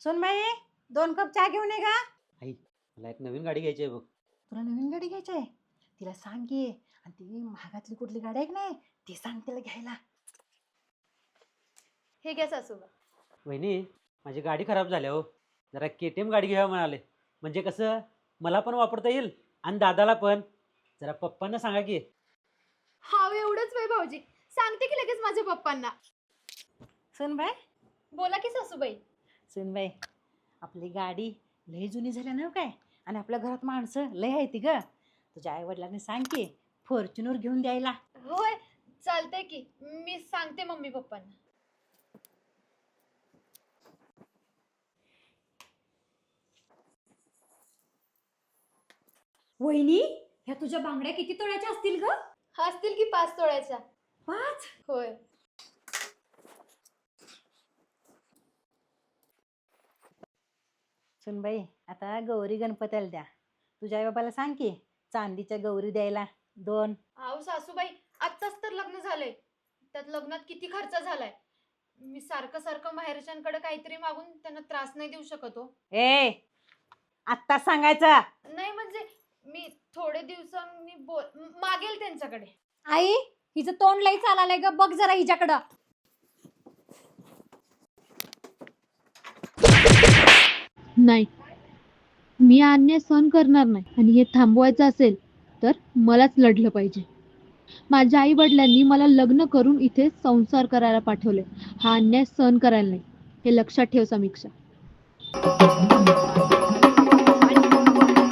सुनबाई 2 कप चहा घेऊन ये का? आई मला एक नवीन गाडी घ्यायची आहे बघ. तुला नवीन गाडी घ्यायची आहे? तिला सांग की, आणि ती महागातली कुठली गाडी आहे की नाही ती सांग तिला घ्यायला. हे घ्या सासूबा. वहिनी माझी गाडी खराब झाली हो. जरा KTM गाडी घ्यावं म्हणाले. म्हणजे कसं मला पण वापरता येईल आणि दादाला पण. जरा पप्पांना सांगा की. हा एवढंच वय भाऊजी, सांगते की लगेच माझ्या पप्पांना. सुनबाई बोला की सासूबाई. सुनबाई आपली गाडी लय जुनी झाली ना काय, आणि आपल्या घरात माणसं लय आहे ती ग. तुझ्या आई वडिलांनी सांग की फॉर्च्युनर घेऊन द्यायला. होय चालतंय की, मी सांगते मम्मी पप्पांना. वहिनी, ह्या तुझ्या बांगड्या किती तोळ्याच्या असतील ग? असतील की 5 तोळ्याच्या. 5? होय. सुनबाई आता गौरी गणपतीला द्या. तुझ्या आई बाबाला सांग की चांदीच्या गौरी द्यायला 2. अहो सासूबाई, आत्ताच तर लग्न झालंय, त्यात लग्नात किती खर्च झालाय. मी सारखं सारखं माहेरच्यांकडे काहीतरी मागून त्यांना त्रास नाही देऊ शकत हो. ए आत्ता सांगायचं. नाही म्हणजे मी थोडे दिवसांनी मागेल त्यांच्याकडे. आई, हिचं तोंड लई चालालंय ग, बघ जरा हिच्याकडं. नाही, मी अन्याय सहन करणार नाही. आणि हे थांबवायचं असेल तर मलाच लढलं पाहिजे. माझ्या आई वडिलांनी मला लग्न करून इथे संसार करायला पाठवले. हा अन्याय सहन करायला नाही, हे लक्षात ठेव समीक्षा.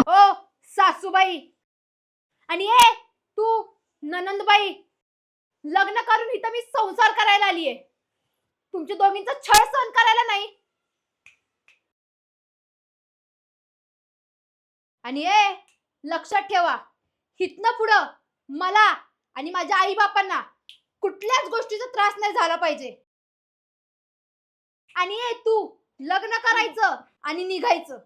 ओ सासूबाई, आणि ए तू ननंदबाई, लग्न करून इथं मी संसार करायला आलीये, तुमच्या दोघींचा छळ सहन करायला नाही. आणि ए लक्षात ठेवा, हितनं पुढं मला आणि माझ्या आई बापांना कुठल्याच गोष्टीचा त्रास नाही झाला पाहिजे. आणि ए तू लग्न करायचं आणि निघायचं.